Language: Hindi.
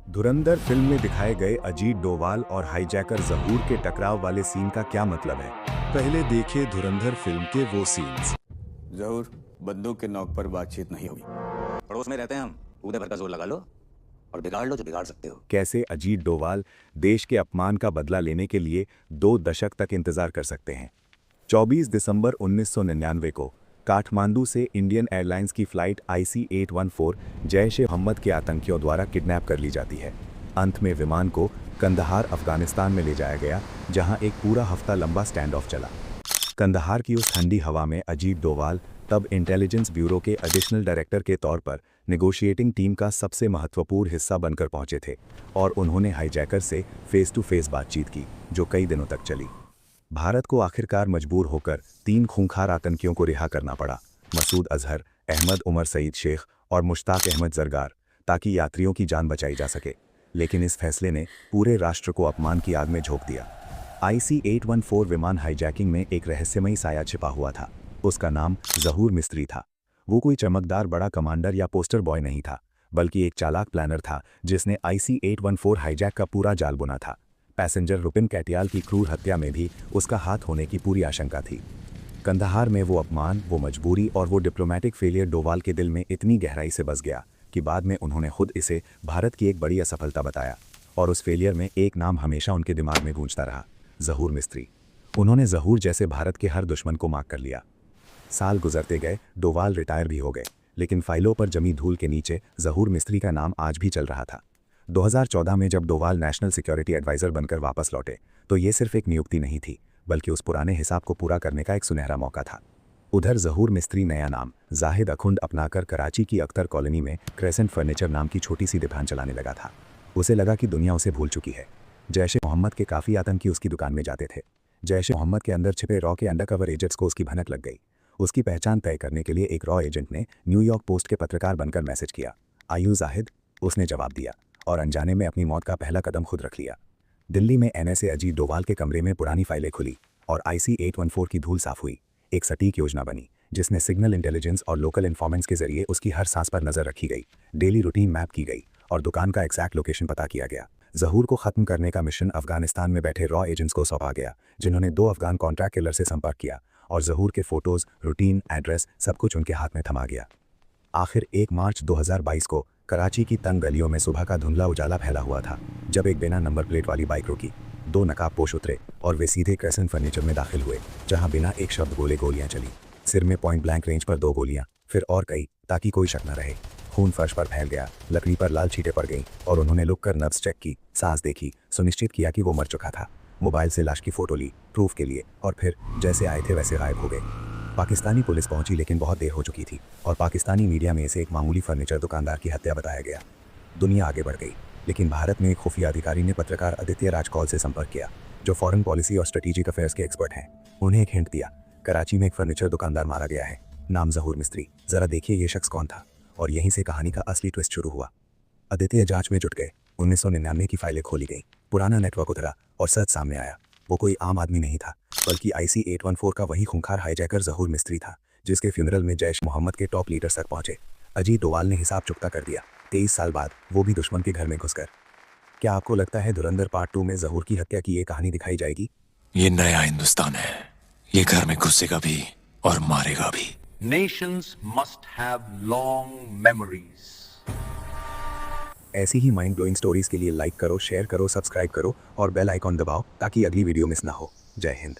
धुरंधर फिल्म में दिखाए गए अजीत डोभाल और हाईजैकर जहूर के टकराव वाले सीन का क्या मतलब है? पहले देखिए धुरंधर फिल्म के वो सीन्स। जहूर, बंदूक के नोक पर बातचीत नहीं हुई। पड़ोस में रहते हैं हम। कूदे भर का जोर लगा लो और बिगाड़ लो जो बिगाड़ सकते हो। कैसे अजीत डोभाल देश के अपमान का बदला लेने के लिए 2 दशक तक इंतजार कर सकते हैं। 24 दिसंबर 1999 को काठमांडू से इंडियन एयरलाइंस की फ्लाइट IC-814 जैश-ए-मोहम्मद के आतंकियों द्वारा किडनैप कर ली जाती है। अंत में विमान को कंदहार अफगानिस्तान में ले जाया गया, जहां एक पूरा हफ्ता लंबा स्टैंड ऑफ चला। कंदहार की उस ठंडी हवा में अजीत डोभाल तब इंटेलिजेंस ब्यूरो के एडिशनल डायरेक्टर के तौर पर नेगोशिएटिंग टीम का सबसे महत्वपूर्ण हिस्सा बनकर पहुंचे थे और उन्होंने हाईजैकर से फेस टू फेस बातचीत की, जो कई दिनों तक चली। भारत को आखिरकार मजबूर होकर 3 खूंखार आतंकियों को रिहा करना पड़ा, मसूद अजहर, अहमद उमर सईद शेख और मुश्ताक अहमद जरगार, ताकि यात्रियों की जान बचाई जा सके। लेकिन इस फैसले ने पूरे राष्ट्र को अपमान की आग में झोंक दिया। IC-814 विमान हाईजैकिंग में एक रहस्यमयी साया छिपा हुआ था। उसका नाम जहूर मिस्त्री था। वो कोई चमकदार बड़ा कमांडर या पोस्टर बॉय नहीं था, बल्कि एक चालाक प्लानर था जिसने IC-814 हाईजैक का पूरा जाल बुना था। पैसेंजर रुपिन कैटियाल की क्रूर हत्या में भी उसका हाथ होने की पूरी आशंका थी। कंदहार में वो अपमान, वो मजबूरी और वो डिप्लोमेटिक फेलियर डोभाल के दिल में इतनी गहराई से बस गया कि बाद में उन्होंने खुद इसे भारत की एक बड़ी असफलता बताया। और उस फेलियर में एक नाम हमेशा उनके दिमाग में गूंजता रहा, जहूर मिस्त्री। उन्होंने जहूर जैसे भारत के हर दुश्मन को मार्क कर लिया। साल गुजरते गए, डोभाल रिटायर भी हो गए, लेकिन फाइलों पर जमी धूल के नीचे जहूर मिस्त्री का नाम आज भी चल रहा था। 2014 में जब डोभाल नेशनल सिक्योरिटी एडवाइजर बनकर वापस लौटे, तो ये सिर्फ एक नियुक्ति नहीं थी, बल्कि उस पुराने हिसाब को पूरा करने का एक सुनहरा मौका था। उधर जहूर मिस्त्री नया नाम जाहिद अखुंद अपनाकर कराची की अख्तर कॉलोनी में क्रेसेंट फर्नीचर नाम की छोटी सी दुकान चलाने लगा था। उसे लगा कि दुनिया उसे भूल चुकी है। जैश-ए-मोहम्मद के काफ़ी आतंकी उसकी दुकान में जाते थे। जैश-ए-मोहम्मद के अंदर छिपे रॉ के अंडरकवर एजेंट्स को उसकी भनक लग गई। उसकी पहचान तय करने के लिए एक रॉ एजेंट ने न्यूयॉर्क पोस्ट के पत्रकार बनकर मैसेज किया, आयु जाहिद। उसने जवाब दिया और अनजाने में अपनी मौत का पहला कदम खुद रख लिया। दिल्ली में NSA अजीत डोभाल के कमरे में पुरानी फाइलें खुली और IC-814 की धूल साफ हुई। एक सटीक योजना बनी जिसमें सिग्नल इंटेलिजेंस और लोकल इन्फॉर्मेंट्स के जरिए उसकी हर सांस पर नजर रखी गई, डेली रूटीन मैप की गई और दुकान का एग्जैक्ट लोकेशन पता किया गया। जहूर को खत्म करने का मिशन अफगानिस्तान में बैठे रॉ एजेंट्स को सौंपा गया, जिन्होंने 2 अफगान कॉन्ट्रैक्ट किलर से संपर्क किया और जहूर के फोटोज, रूटीन, एड्रेस सब कुछ उनके हाथ में थमा गया। आखिर 1 मार्च 2022 को कराची की तंग गलियों में सुबह का धुंधला उजाला फैला हुआ था, जब एक बिना नंबर प्लेट वाली बाइक रुकी। 2 नकाबपोश उतरे और वे सीधे क्रेसेंट फर्नीचर में दाखिल हुए, जहां बिना एक शब्द बोले गोलियां चली। सिर में पॉइंट ब्लैंक रेंज पर 2 गोलियां, फिर और कई, ताकि कोई शक न रहे। खून फर्श पर फैल गया, लकड़ी पर लाल छींटे पड़ गईं और उन्होंने लुक कर नब्ज चेक की, सांस देखी, सुनिश्चित किया कि वो मर चुका था। मोबाइल से लाश की फोटो ली प्रूफ के लिए और फिर जैसे आए थे वैसे गायब हो गए। पाकिस्तानी पुलिस पहुंची, लेकिन बहुत देर हो चुकी थी और पाकिस्तानी मीडिया में इसे एक मामूली फर्नीचर दुकानदार की हत्या बताया गया। दुनिया आगे बढ़ गई, लेकिन भारत में एक खुफिया अधिकारी ने पत्रकार आदित्य राजकौल से संपर्क किया, जो फॉरेन पॉलिसी और स्ट्रेटेजिक अफेयर्स के एक्सपर्ट हैं। उन्हें एक हिंट दिया, कराची में एक फर्नीचर दुकानदार मारा गया है, नाम जहूर मिस्त्री। जरा देखिए ये शख्स कौन था। और यहीं से कहानी का असली ट्विस्ट शुरू हुआ। आदित्य जांच में जुट गए। 1999 की फाइलें खोली गई, पुराना नेटवर्क उतरा और सच सामने आया। वो कोई आम आदमी नहीं था, बल्कि IC-814 का वही खूंखार हाईजैकर जहूर मिस्त्री था, जिसके फ्यूनरल में जैश-ए-मोहम्मद के टॉप लीडर्स तक पहुंचे। अजीत डोभाल ने हिसाब चुकता कर दिया, 23 साल बाद, वो भी दुश्मन के घर में घुसकर। क्या आपको लगता है धुरंधर पार्ट 2 में जहूर की हत्या की ये कहानी दिखाई जाएगी? ये नया हिंदुस्तान है, ये घर में घुसेगा भी और मारेगा भी। Nations must have long memories. ऐसी ही माइंड ब्लोइंग स्टोरीज के लिए लाइक करो, शेयर करो, सब्सक्राइब करो और बेल आइकॉन दबाओ ताकि अगली वीडियो मिस ना हो। जय हिंद।